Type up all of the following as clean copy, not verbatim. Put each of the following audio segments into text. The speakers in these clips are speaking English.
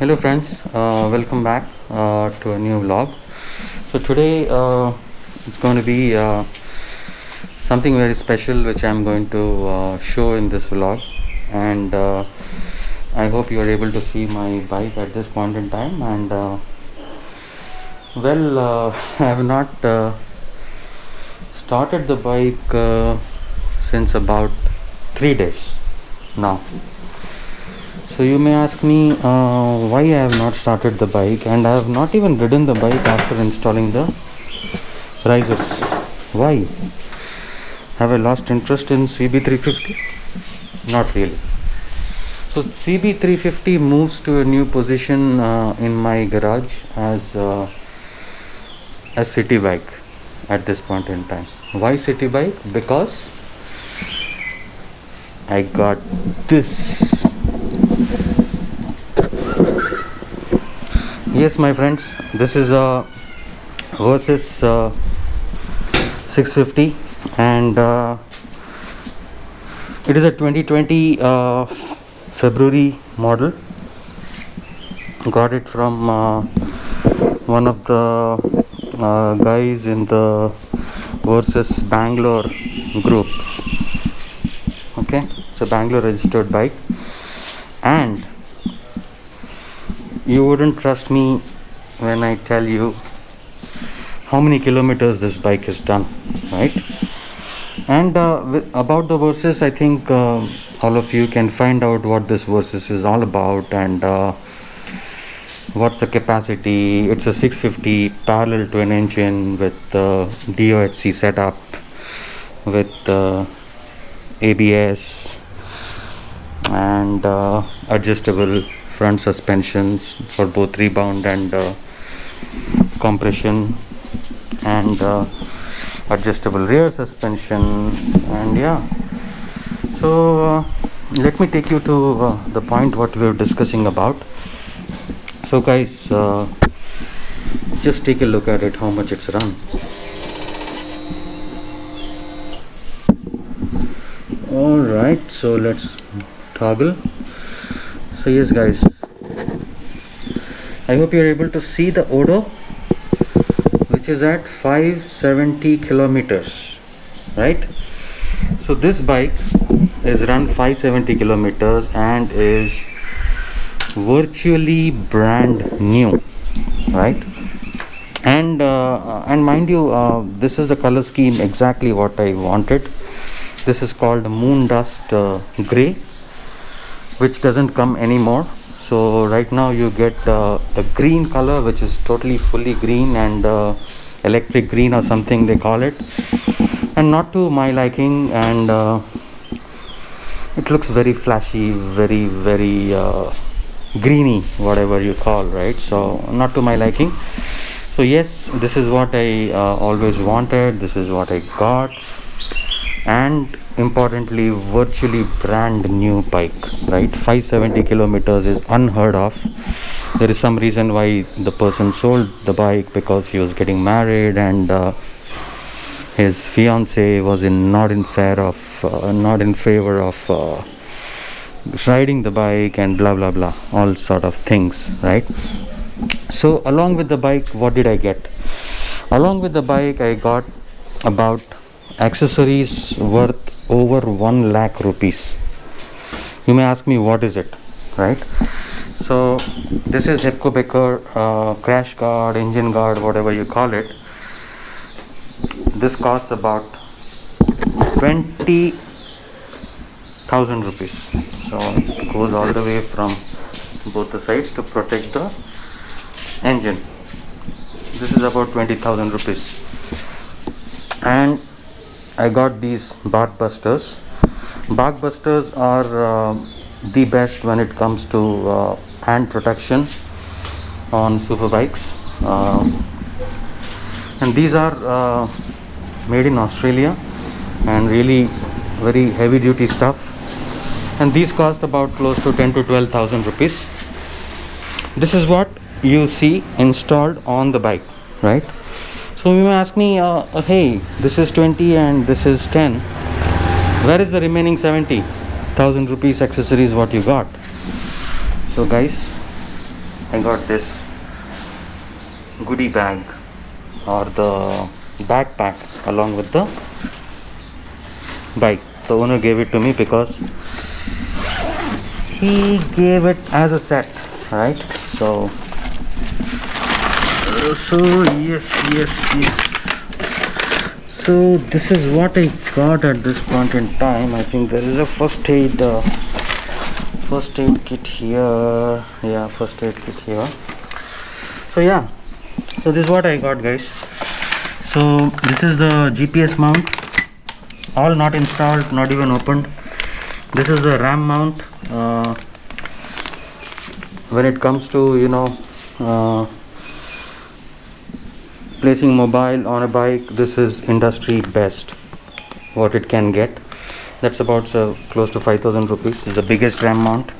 Hello friends, welcome back to a new vlog. So today it's going to be something very special which I'm going to show in this vlog, and I hope you are able to see my bike at this point in time. And I have not started the bike since about 3 days now. So you may ask me why I have not started the bike, and I have not even ridden the bike after installing the risers. Why? Have I lost interest in CB350? Not really. So CB350 moves to a new position in my garage as a city bike at this point in time. Why city bike? Because I got this. Yes, my friends, this is a Versys 650, and it is a 2020 February model. Got it from one of the guys in the Versys Bangalore groups. Okay, it's a Bangalore registered bike, and you wouldn't trust me when I tell you how many kilometers this bike has done, right? And about the Versys, I think all of you can find out what this Versys is all about, and what's the capacity. It's a 650 parallel twin engine with DOHC setup, with ABS and adjustable front suspensions for both rebound and compression, and adjustable rear suspension. And yeah, so let me take you to the point what we were discussing about. So guys, just take a look at it, how much it's run. Alright, so let's toggle. So yes guys, I hope you're able to see the odo, which is at 570 kilometers, right? So this bike is run 570 kilometers and is virtually brand new, right? And mind you, this is the color scheme exactly what I wanted. This is called moon dust gray, which doesn't come anymore. So right now you get the green color, which is totally fully green, and electric green or something they call it, and not to my liking, and it looks very flashy, very greeny, whatever you call, right? So not to my liking. So yes, this is what I always wanted. This is what I got, and importantly, virtually brand new bike, right? 570 kilometers is unheard of. There is some reason why the person sold the bike, because he was getting married, and his fiance was not in favor of riding the bike, and blah blah blah, all sort of things, right? So along with the bike, what did I get? Along with the bike, I got about accessories worth over 1 lakh rupees. You may ask me, what is it, right? So this is Hepco Becker crash guard, engine guard, whatever you call it. This costs about 20,000 rupees. So it goes all the way from both the sides to protect the engine. This is about 20,000 rupees. And I got these bark busters. Bark busters are the best when it comes to hand protection on super bikes, and these are made in Australia, and really very heavy duty stuff, and these cost about close to 10 to 12,000 rupees. This is what you see installed on the bike, right? So you may ask me, hey, this is 20 and this is 10. Where is the remaining 70,000 rupees accessories what you got? So guys, I got this goodie bag or the backpack along with the bike. The owner gave it to me because he gave it as a set, right? So yes. So this is what I got at this point in time. I think there is a first aid kit here. Yeah, first aid kit here. So yeah, so this is what I got, guys. So this is the GPS mount, all not installed, not even opened. This is the RAM mount. When it comes to, you know, placing mobile on a bike, this is industry best what it can get. That's about close to 5,000 rupees. This is the biggest RAM mount.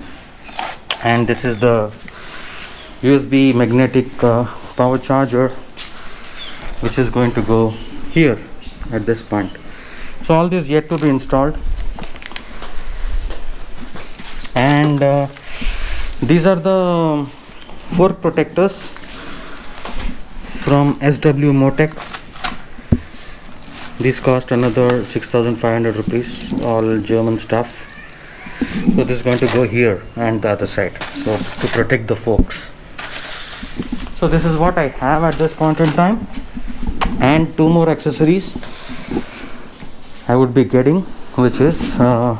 And this is the USB magnetic power charger, which is going to go here at this point. So all this yet to be installed. And these are the fork protectors from SW Motec. These cost another 6,500 rupees, all German stuff. So this is going to go here and the other side, so to protect the forks. So this is what I have at this point in time, and two more accessories I would be getting, which is the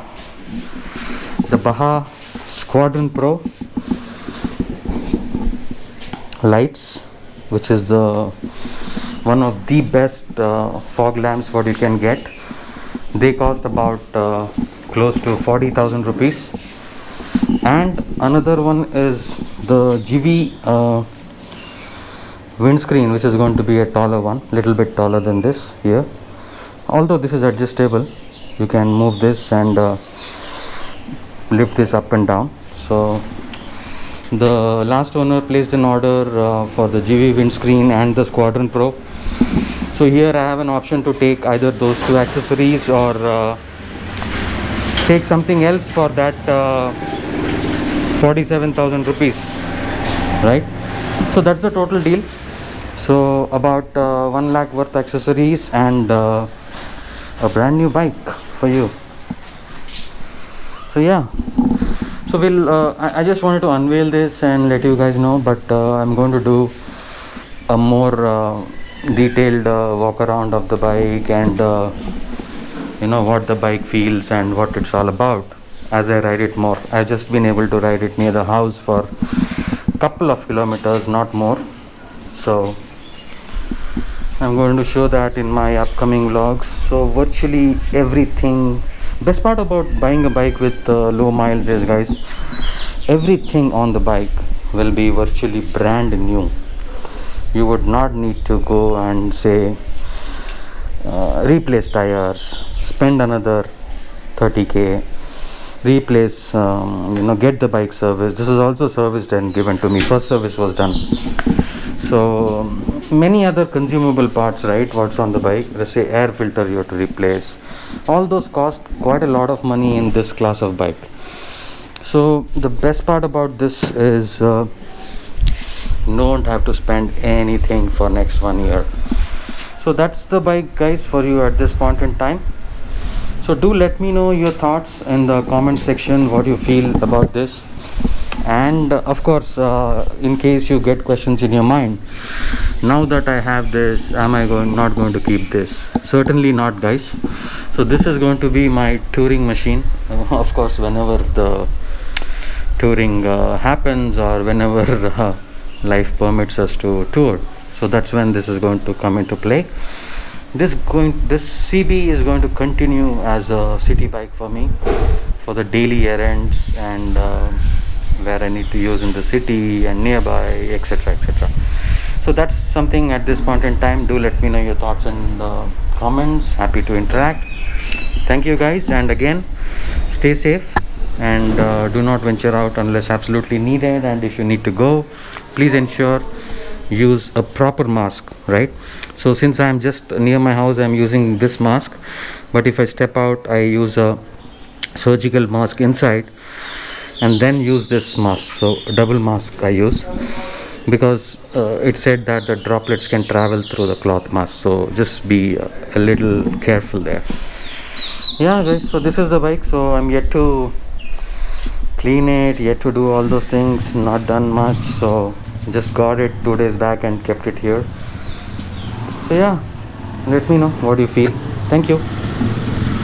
Baha Squadron Pro lights, which is the one of the best fog lamps what you can get. They cost about close to 40,000 rupees. And another one is the GV windscreen, which is going to be a taller one, little bit taller than this here. Although this is adjustable, you can move this and lift this up and down. So the last owner placed an order for the GV windscreen and the Squadron Pro. So here I have an option to take either those two accessories or take something else for that 47,000 rupees, right? So that's the total deal. So about 1 lakh worth accessories and a brand new bike for you. So yeah, so we'll I just wanted to unveil this and let you guys know, but I'm going to do a more detailed walk around of the bike and you know what the bike feels and what it's all about as I ride it more. I've just been able to ride it near the house for a couple of kilometers, not more. So I'm going to show that in my upcoming vlogs. So virtually everything, best part about buying a bike with low miles is, guys, everything on the bike will be virtually brand new. You would not need to go and say replace tires, spend another 30k, replace, you know, get the bike service. This is also serviced and given to me. First service was done. So many other consumable parts, right? What's on the bike? Let's say air filter you have to replace. All those cost quite a lot of money in this class of bike. So the best part about this is don't have to spend anything for next 1 year. So that's the bike, guys, for you at this point in time. So do let me know your thoughts in the comment section, what you feel about this. And of course, in case you get questions in your mind, now that I have this, am I not going to keep this? Certainly not, guys. So this is going to be my touring machine. Of course, whenever the touring happens or whenever life permits us to tour, so that's when this is going to come into play. This CB is going to continue as a city bike for me for the daily errands and where I need to use in the city and nearby, etc. So that's something at this point in time. Do let me know your thoughts in the comments. Happy to interact. Thank you, guys, and again, stay safe and do not venture out unless absolutely needed. And if you need to go, please ensure use a proper mask, right? So since I am just near my house, I am using this mask, but if I step out, I use a surgical mask inside and then use this mask. So double mask I use. because it said that the droplets can travel through the cloth mask, so just be a little careful there. Yeah guys, so this is the bike. So I'm yet to clean it, yet to do all those things, not done much. So just got it 2 days back and kept it here. So yeah, let me know what you feel. Thank you.